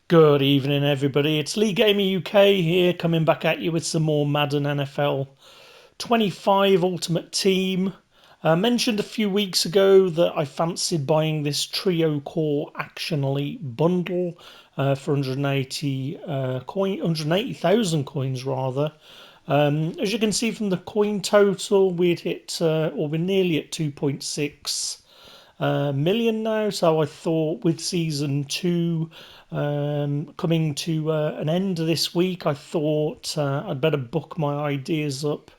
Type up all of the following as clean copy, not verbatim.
Good evening, everybody. It's Lee Gamer UK here, coming back at you with some more Madden NFL 25 Ultimate Team. I mentioned a few weeks ago that I fancied buying this Trio Core Action Elite bundle for 180,000 coins rather. As you can see from the coin total, we'd hit or we're nearly at 2.6 million now. So I thought with season two coming to an end this week, I thought I'd better book my ideas up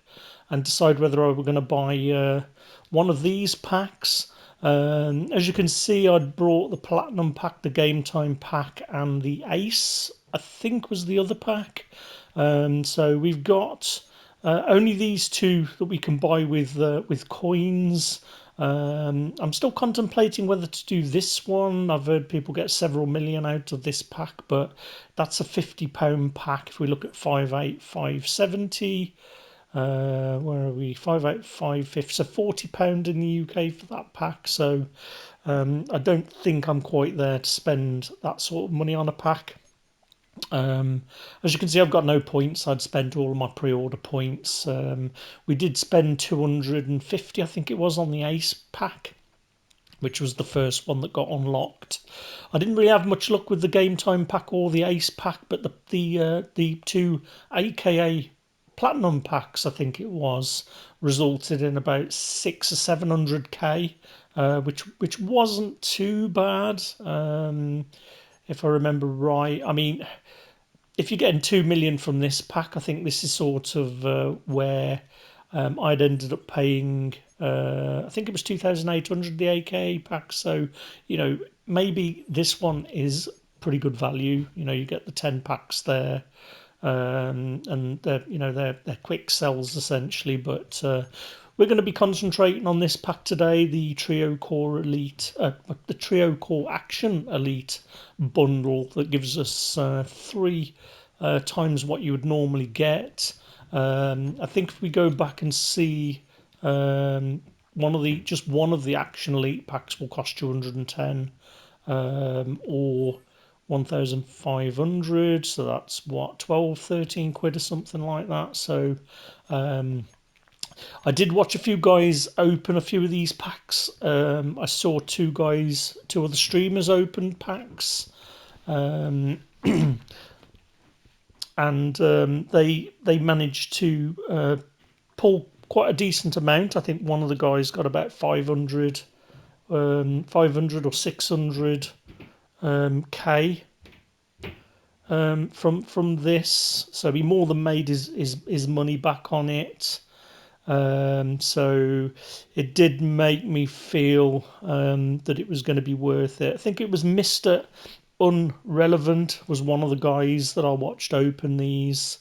and decide whether I were going to buy one of these packs. As you can see, I'd brought the Platinum pack, the Game Time pack, and the Ace, I think was the other pack. So we've got only these two that we can buy with coins. I'm still contemplating whether to do this one. I've heard people get several million out of this pack, but that's a £50 pack. If we look at 58570, where are we? 58550, so £40 in the UK for that pack. So I don't think I'm quite there to spend that sort of money on a pack. As you can see, I've got no points. I'd spent all of my pre-order points. We did spend 250, I think it was, on the Ace pack, which was the first one that got unlocked. I didn't really have much luck with the Game Time pack or the Ace pack, but the two AKA Platinum packs, I think it was, resulted in about 600 or 700k, which wasn't too bad. If I remember right. I mean, if you're getting 2 million from this pack, I think this is sort of where I'd ended up paying. I think it was 2,800 the AKA pack. So maybe this one is pretty good value. You get the 10 packs there, and they're quick sells essentially. But we're going to be concentrating on this pack today, the Trio Core Elite, the Trio Core Action Elite bundle that gives us three times what you would normally get. I think if we go back and see one of the Action Elite packs will cost you 110, or 1,500, so that's what, 12, 13 quid or something like that. So I did watch a few guys open a few of these packs. I saw two other streamers open packs, and they managed to pull quite a decent amount. I think one of the guys got about 500, 500 or 600 k from this. So he more than made his money back on it. So it did make me feel that it was going to be worth it. I think it was Mr. Unrelevant was one of the guys that I watched open these.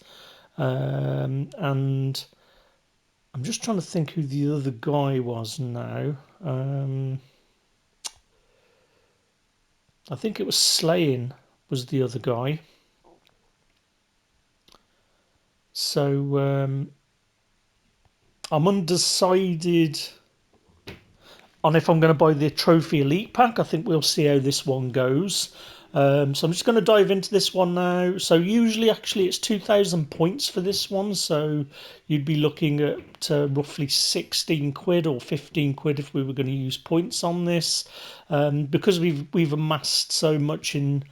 And I'm just trying to think who the other guy was now. I think it was Slaying was the other guy. So I'm undecided on if I'm going to buy the Trophy Elite pack. I think we'll see how this one goes. So I'm just going to dive into this one now. So usually, actually, it's 2,000 points for this one. So you'd be looking at roughly 16 quid or 15 quid if we were going to use points on this. Because we've amassed so much in,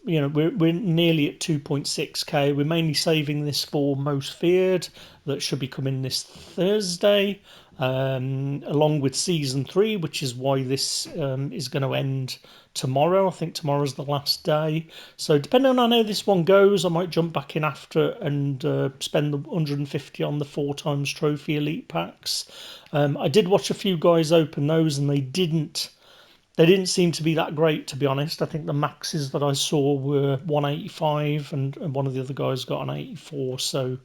we're nearly at 2.6k. We're mainly saving this for Most Feared, that should be coming this Thursday, along with season 3, which is why this is going to end tomorrow. I think tomorrow's the last day. So depending on how this one goes, I might jump back in after and spend the 150 on the 4 times Trophy Elite packs. I did watch a few guys open those, and they didn't seem to be that great, to be honest. I think the maxes that I saw were 185, and one of the other guys got an 84. So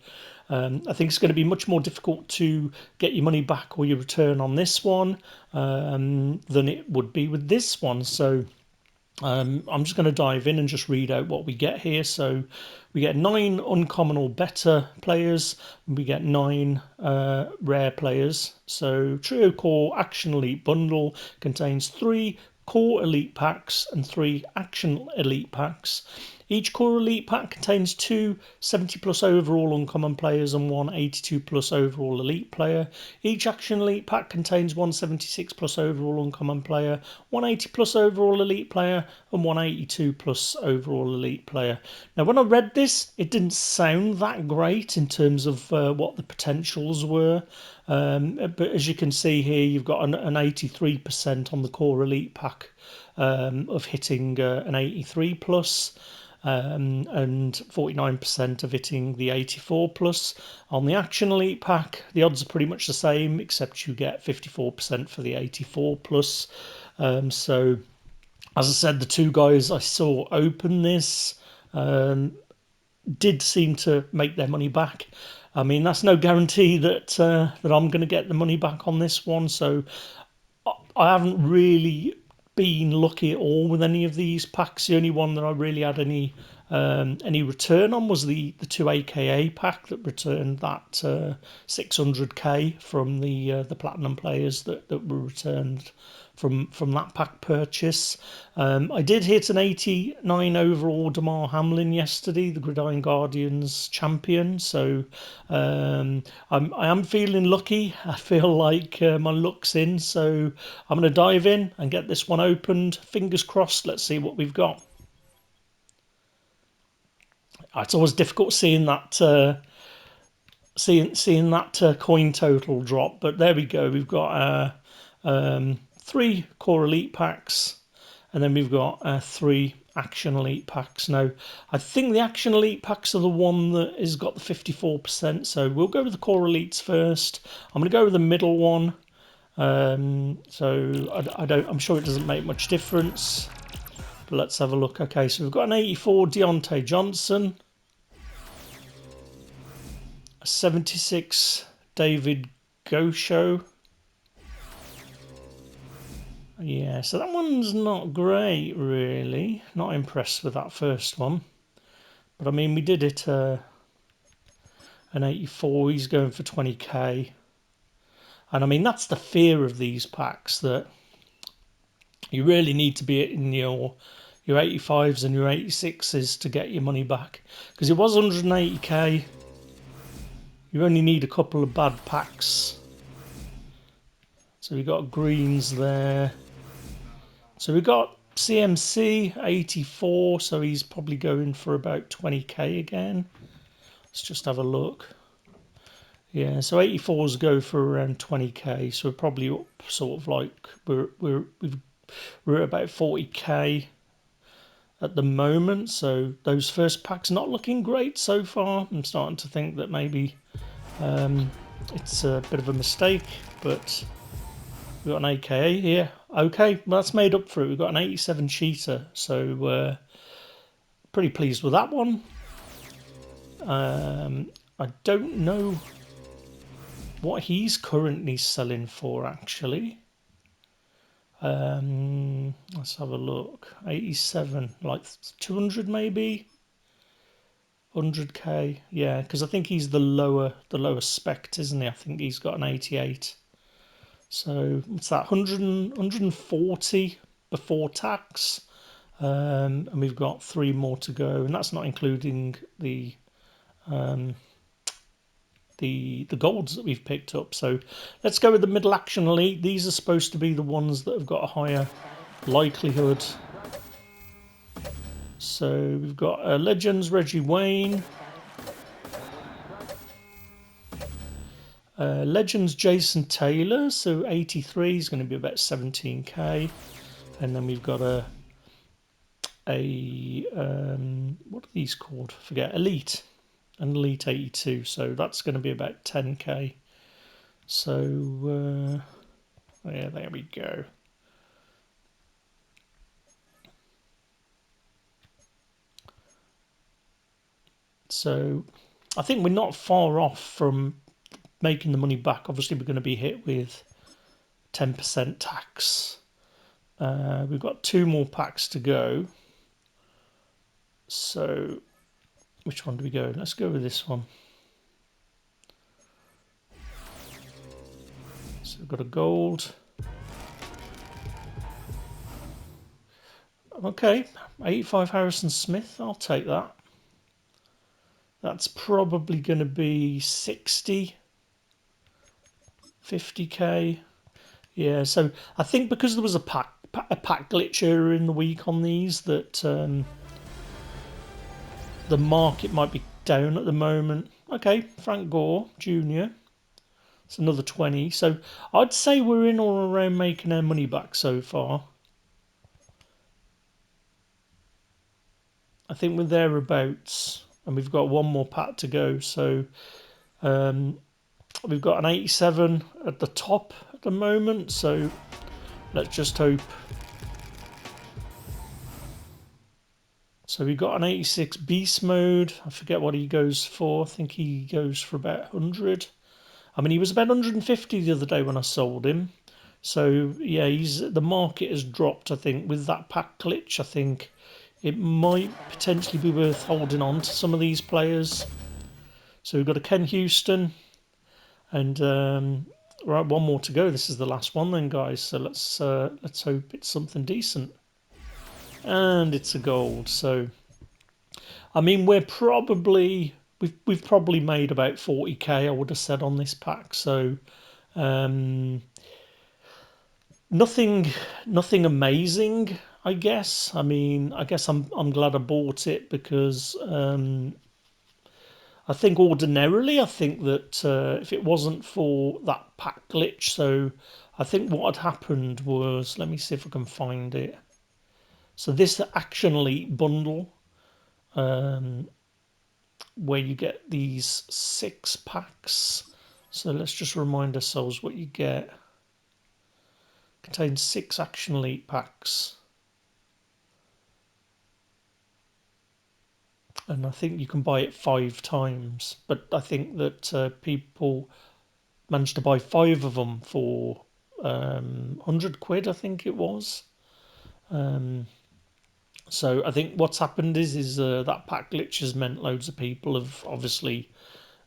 I think it's going to be much more difficult to get your money back or your return on this one than it would be with this one. So I'm just going to dive in and just read out what we get here. So we get 9 uncommon or better players, and we get 9 rare players. So Trio Core Action Elite Bundle contains 3 Core Elite packs and 3 Action Elite packs. Each Core Elite pack contains 2 70 plus overall uncommon players and 1 82 plus overall elite player. Each Action Elite pack contains 1 76 plus overall uncommon player, 1 80 plus overall elite player, and 1 82 plus overall elite player. Now, when I read this, it didn't sound that great in terms of what the potentials were. But as you can see here, you've got an 83% on the Core Elite pack of hitting an 83 plus. And 49% of hitting the 84 plus. On the Action Elite pack, the odds are pretty much the same, except you get 54% for the 84 plus. So, as I said, the two guys I saw open this did seem to make their money back. I mean, that's no guarantee that that I'm going to get the money back on this one. So I haven't really been lucky at all with any of these packs. The only one that I really had any return on was the 2 AKA pack that returned that 600k from the platinum players that were returned from that pack purchase. I did hit an 89 overall Damar Hamlin yesterday, the Gridiron Guardians champion. So I am feeling lucky. I feel like my luck's in. So I'm going to dive in and get this one opened. Fingers crossed. Let's see what we've got. It's always difficult seeing that coin total drop, but there we go. We've got 3 Core Elite packs, and then we've got 3 Action Elite packs. Now, I think the Action Elite packs are the one that has got the 54%, so we'll go with the Core Elites first. I'm going to go with the middle one. So I'm sure it doesn't make much difference, but let's have a look. Okay, so we've got an 84 Deontay Johnson, a 76 David Gosho. Yeah, so that one's not great, really. Not impressed with that first one. But I mean, we did it an 84. He's going for 20k. And I mean, that's the fear of these packs, that you really need to be in your 85s and your 86s to get your money back. Because it was 180k. You only need a couple of bad packs. So we've got greens there. So we've got CMC 84, so he's probably going for about 20k again. Let's just have a look. Yeah, so 84s go for around 20k, so we're probably up sort of like we're at about 40k at the moment. So those first packs not looking great so far. I'm starting to think that maybe it's a bit of a mistake, but we've got an AKA here. Okay, well, that's made up for it. We've got an 87 Cheetah, so pretty pleased with that one. I don't know what he's currently selling for, actually. Let's have a look. 87, like 200 maybe? 100k, yeah, because I think he's the lower spec, isn't he? I think he's got an 88. So what's that? 140 before tax, and we've got 3 more to go, and that's not including the golds that we've picked up. So let's go with the middle Action Elite. These are supposed to be the ones that have got a higher likelihood. So we've got Legends Reggie Wayne, Legends Jason Taylor, so 83 is going to be about 17k, and then we've got a what are these called? Forget, Elite, an Elite 82, so that's going to be about 10k. So yeah, there we go. So I think we're not far off from making the money back. Obviously, we're going to be hit with 10% tax. We've got 2 more packs to go. So which one do we go? Let's go with this one. So we've got a gold. Okay, 85 Harrison Smith. I'll take that. That's probably going to be 60, 50k. Yeah, so I think because there was a pack glitch earlier in the week on these, that the market might be down at the moment. Okay, Frank Gore Jr. It's another 20. So I'd say we're in or around making our money back so far. I think we're thereabouts, and we've got one more pack to go. So we've got an 87 at the top at the moment. So let's just hope. So we've got an 86 beast mode. I forget what he goes for. I think he goes for about 100. I mean, he was about 150 the other day when I sold him. So yeah, the market has dropped. I think with that pack glitch, I think it might potentially be worth holding on to some of these players. So we've got a Ken Houston, and right, one more to go. This is the last one then, guys. So let's hope it's something decent, and it's a gold. So I mean, we've probably made about 40k. I would have said on this pack. So um, nothing amazing, I guess. I mean, I guess I'm glad I bought it because I think ordinarily I think that if it wasn't for that pack glitch, so I think what had happened was, let me see if I can find it. So this Action Elite bundle, um, where you get these 6 packs. So let's just remind ourselves what you get. Contains 6 Action Elite packs. And I think you can buy it 5 times. But I think that people managed to buy 5 of them for 100 quid, I think it was. So I think what's happened is that pack glitch has meant loads of people have obviously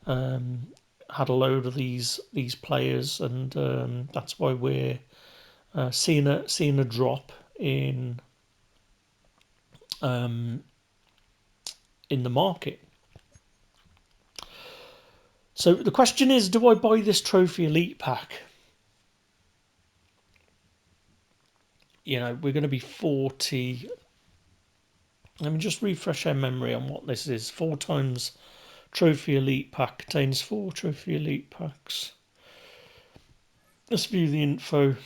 had a load of these players, and that's why we're seeing a drop in the market. So the question is, do I buy this Trophy Elite pack? We're going to be 40. Let me just refresh our memory on what this is. 4 times Trophy Elite pack contains 4 Trophy Elite packs. Let's view the info.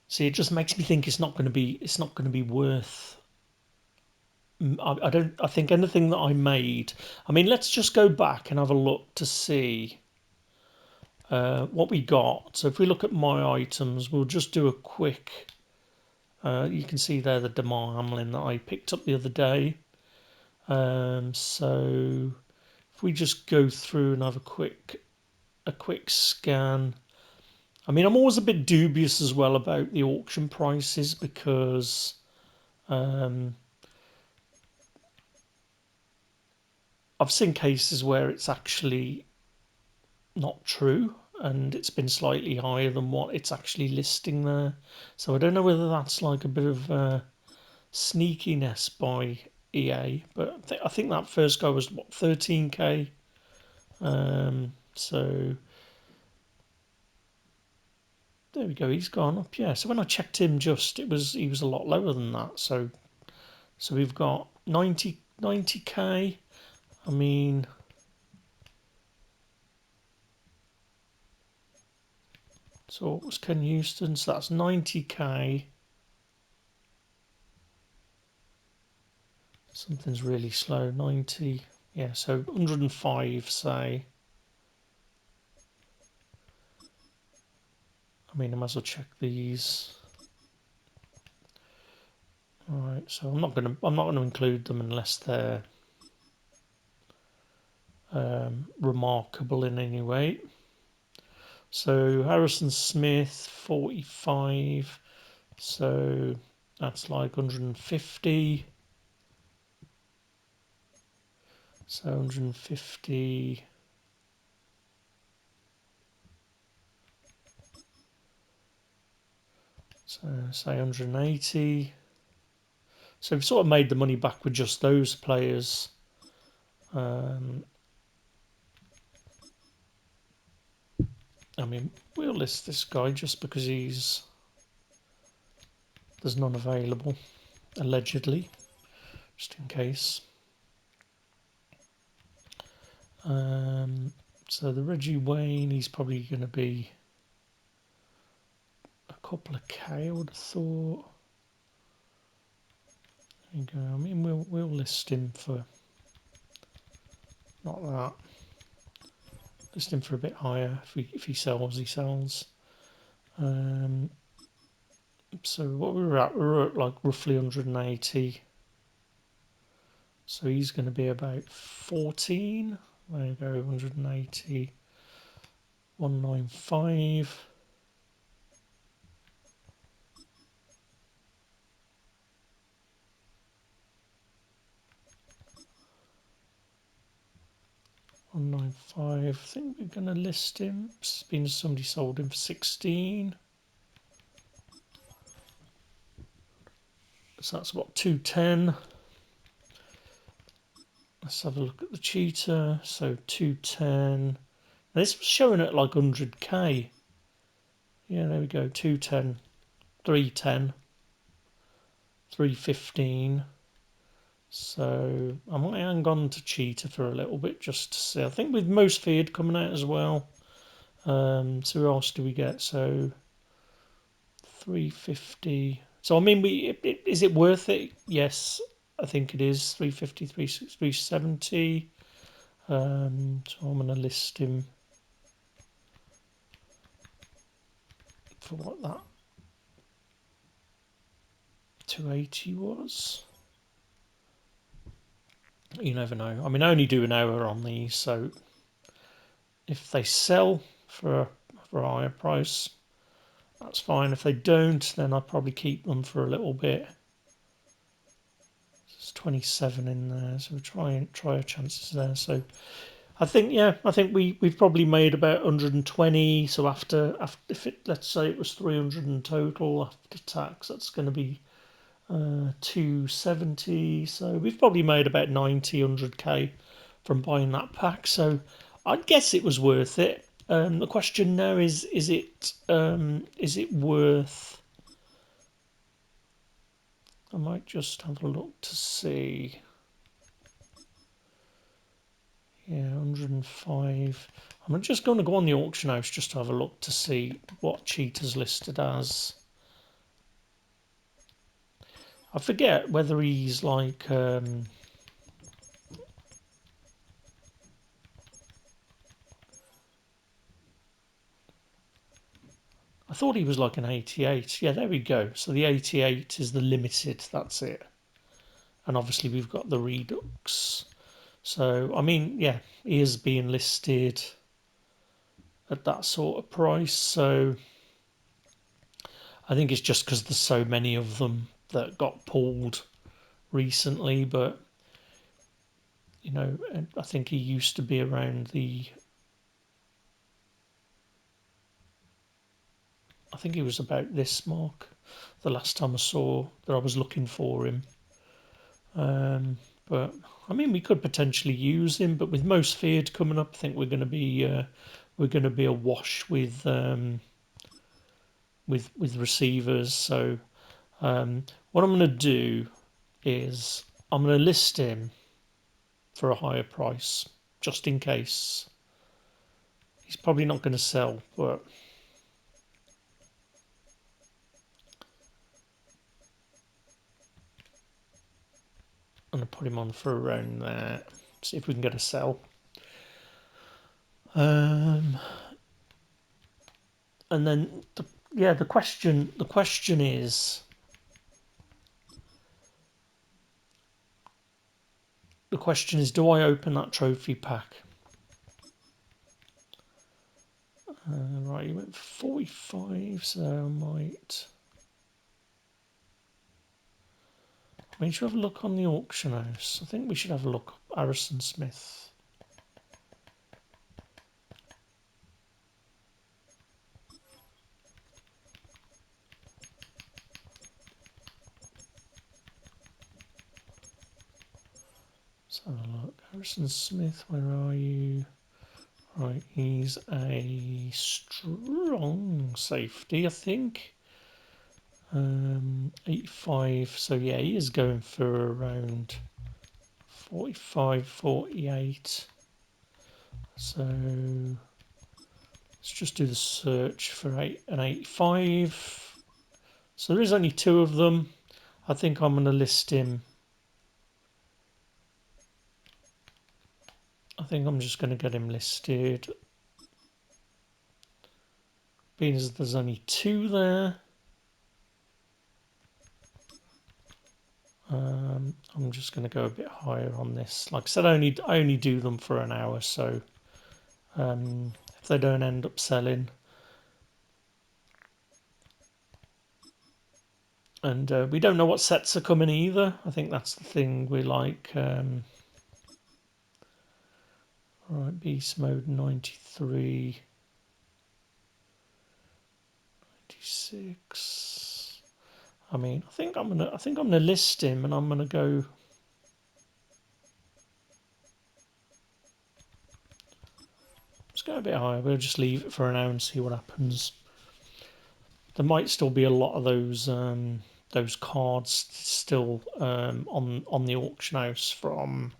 See, it just makes me think it's not going to be worth. I don't. I think anything that I made. I mean, let's just go back and have a look to see what we got. So if we look at my items, we'll just do a quick. You can see there the Damar Hamlin that I picked up the other day. So if we just go through and have a quick scan. I mean, I'm always a bit dubious as well about the auction prices because I've seen cases where it's actually not true and it's been slightly higher than what it's actually listing there. So I don't know whether that's like a bit of sneakiness by EA, but I think that first guy was what, 13k. So there we go. He's gone up. Yeah. So when I checked him, he was a lot lower than that. So we've got 90k. I mean, so what was Ken Houston? So that's 90k. Something's really slow. 90. Yeah. So 105. Say. I mean, I might as well check these. All right. So I'm not gonna include them unless they're remarkable in any way. So Harrison Smith, 45. So that's like 150. So 150. So say 180. So we've sort of made the money back with just those players. I mean, we'll list this guy just because there's none available, allegedly, just in case. So the Reggie Wayne, he's probably going to be a couple of K, I would have thought. There you go. I mean, we'll list him for not that. List him for a bit higher. If he sells, he sells. So what we we're at like roughly 180. So he's going to be about 14. There you go, 180, 195. I think we're going to list him. It's been somebody sold him for 16. So that's about 210. Let's have a look at the cheetah. So 210. Now this was showing at like 100k. Yeah, there we go. 210, 310, 315. So I might hang on to cheetah for a little bit just to see. I think with most feared coming out as well. So who else do we get? So 350. So I mean, is it worth it? Yes, I think it is. 350, 370. So I'm going to list him for what that 280 was. You never know. I mean, I only do an hour on these, so if they sell for a higher price, that's fine. If they don't, then I'll probably keep them for a little bit. There's 27 in there, so we'll try our chances there. So I think we've probably made about 120. So after if it, let's say it was 300 in total after tax, that's going to be 270. So we've probably made about 90, 100k from buying that pack. So I'd guess it was worth it. The question now is it worth? I might just have a look to see. Yeah, 105. I'm just going to go on the auction house just to have a look to see what cheetah's listed as. I forget whether he's like I thought he was like an 88. Yeah, there we go. So the 88 is the limited. That's it. And obviously we've got the Redux. So I mean, yeah, he is being listed at that sort of price. So I think it's just because there's so many of them that got pulled recently. But you know, I think he used to be around the. I think he was about this mark the last time I saw that I was looking for him. But I mean, we could potentially use him, but with most feared coming up, I think we're going to be awash with receivers. So what I'm going to do is I'm going to list him for a higher price, just in case. He's probably not going to sell, but I'm going to put him on for around there. See if we can get a sell. And then the question is do I open that trophy pack? Right, you went 45, so I might. We should have a look on the auction house. I think we should have a look at Harrison Smith. Let's have a look. Harrison Smith, where are you? Right, he's a strong safety, I think. 85, so yeah, he is going for around 45, 48. So let's just do the search for an 85. So there is only two of them. I think I'm going to list him. I think I'm just going to get him listed. Being as there's only two there. I'm just going to go a bit higher on this. Like I said, I only do them for an hour, so if they don't end up selling. And we don't know what sets are coming either. I think that's the thing we like. Right, beast mode 93, 96. I mean, I think I'm gonna list him, and I'm gonna go. Let's go a bit higher. We'll just leave it for an hour and see what happens. There might still be a lot of those cards still on the auction house from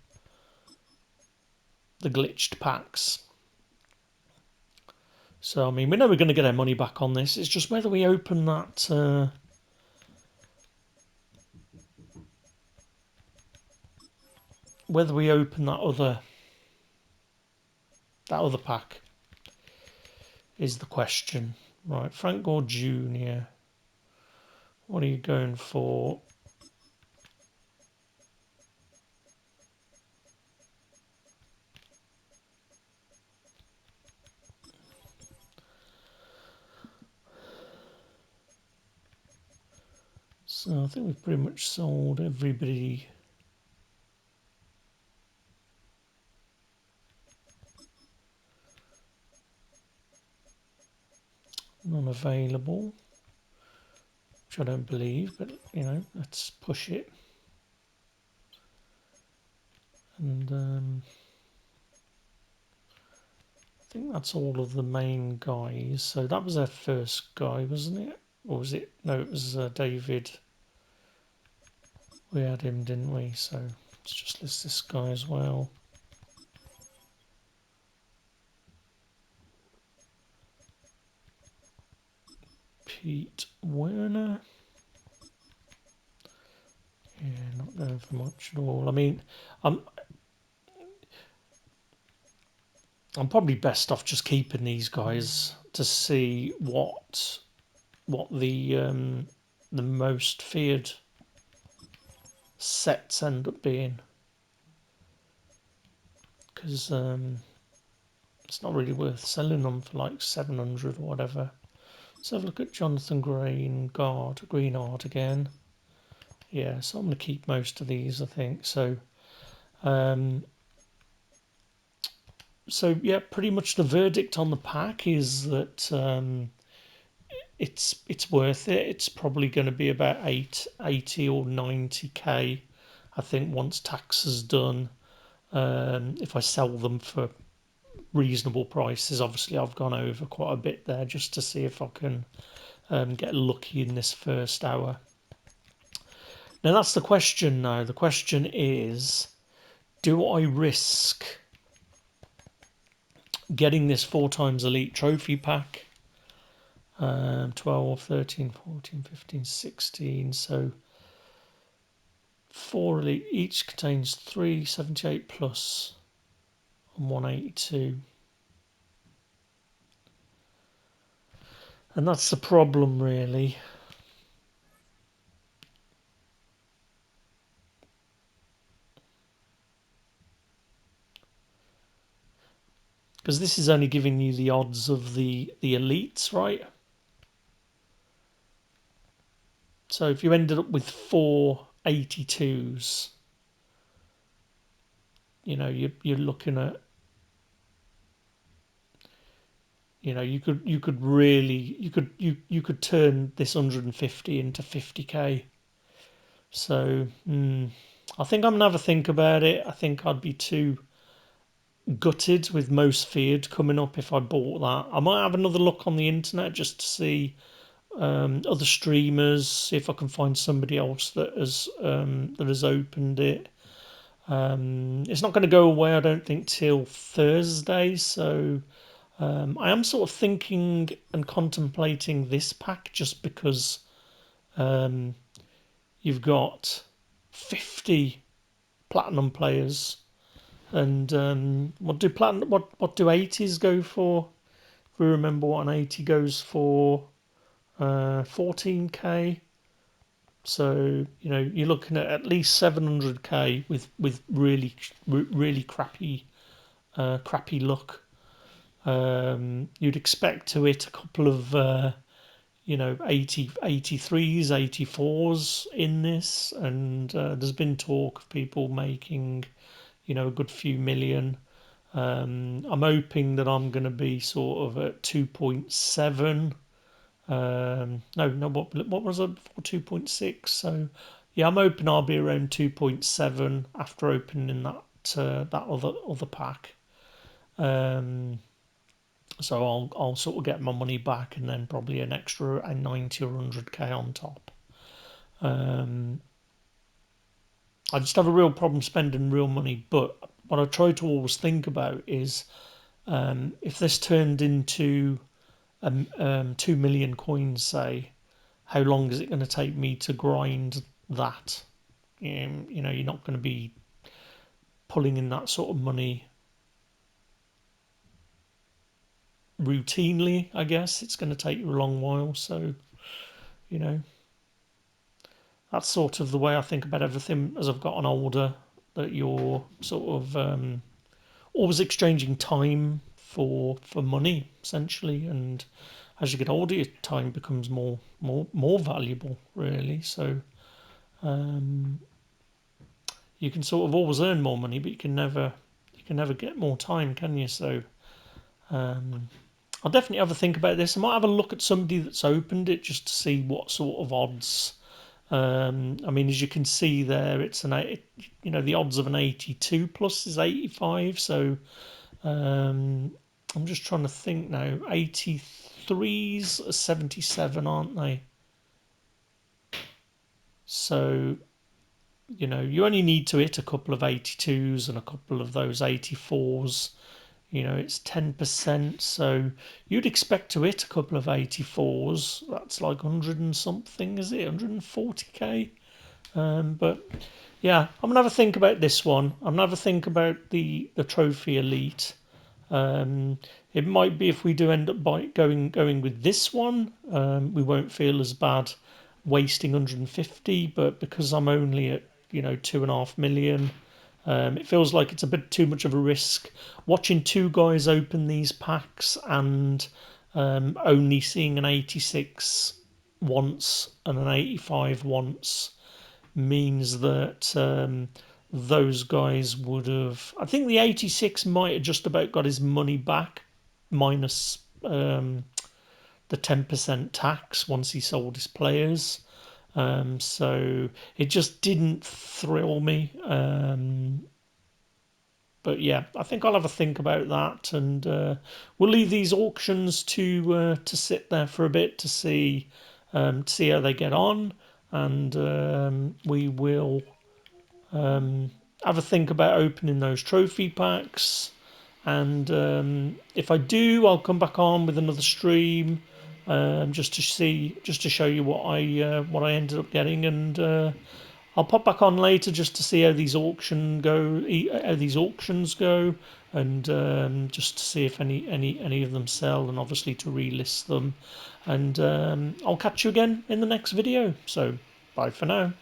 the glitched packs. So I mean, we know we're going to get our money back on this. It's just whether we open that. Whether we open that other pack is the question. Right, Frank Gore Jr. What are you going for? So I think we've pretty much sold everybody. None available, which I don't believe, but you know, let's push it. And I think that's all of the main guys. So that was our first guy, wasn't it? Or was it? No, it was David. We had him, didn't we? So let's just list this guy as well. Pete Werner. Yeah, not going for much at all. I mean, I'm probably best off just keeping these guys to see what the most feared sets end up being, because it's not really worth selling them for like 700 or whatever. Let's have a look at Jonathan Greenard again. Yeah, so I'm going to keep most of these, I think. So yeah, pretty much the verdict on the pack is that it's worth it. It's probably going to be about 80 or 90k, I think, once tax is done. If I sell them for reasonable prices, obviously I've gone over quite a bit there just to see if I can get lucky in this first hour. Now that's the question now. The question is, do I risk getting this 4x Elite Trophy pack? 12, 13, 14, 15, 16. So 4 Elite each contains 378 plus and 182. And that's the problem, really. Because this is only giving you the odds of the elites, right? So if you ended up with 4 82s, you know, you're looking at, you know, you could really you could turn this 150 into 50k. So I think I'm gonna have a think about it. I think I'd be too gutted with Most Feared coming up if I bought that. I might have another look on the internet just to see other streamers, see if I can find somebody else that has opened it. It's not going to go away, I don't think, till Thursday. So I am sort of thinking and contemplating this pack just because um, you've got 50 platinum players, and what do 80s go for? If we remember what an 80 goes for, 14k. So you're looking at least 700k with really crappy luck. You'd expect to hit a couple of 83s, 84s in this, and there's been talk of people making a good few million. I'm hoping that I'm going to be sort of at 2.7. No, what was it for 2.6? So yeah, I'm hoping I'll be around 2.7 after opening that other pack. Um, so I'll sort of get my money back and then probably an extra 90 or 100k on top. Um, I just have a real problem spending real money, but what I try to always think about is if this turned into 2 million coins, say, how long is it going to take me to grind that? You're not going to be pulling in that sort of money routinely, I guess. It's going to take you a long while. So, you know, that's sort of the way I think about everything as I've gotten older, that you're sort of always exchanging time for money, essentially. And as you get older, your time becomes more valuable, really. So, um, you can sort of always earn more money, but you can never get more time, can you? So I'll definitely have a think about this. I might have a look at somebody that's opened it just to see what sort of odds. I mean, as you can see there, it's the odds of an 82 plus is 85. So I'm just trying to think now. 83s are 77, aren't they? So you only need to hit a couple of 82s and a couple of those 84s. It's 10%, so you'd expect to hit a couple of 84s. That's like 100 and something, is it? 140k. But yeah, I'm gonna have a think about this one. I'm gonna have a think about the trophy elite. Um, it might be if we do end up going with this one, we won't feel as bad wasting 150. But because I'm only at 2.5 million, it feels like it's a bit too much of a risk. Watching two guys open these packs and only seeing an 86 once and an 85 once means that those guys would have. I think the 86 might have just about got his money back, minus the 10% tax once he sold his players. So it just didn't thrill me. But yeah, I think I'll have a think about that, and we'll leave these auctions to sit there for a bit to see how they get on, and we will have a think about opening those trophy packs. And if I do, I'll come back on with another stream just to show you what I ended up getting, and I'll pop back on later just to see how these auctions go, and just to see if any of them sell, and obviously to relist them. And I'll catch you again in the next video. So bye for now.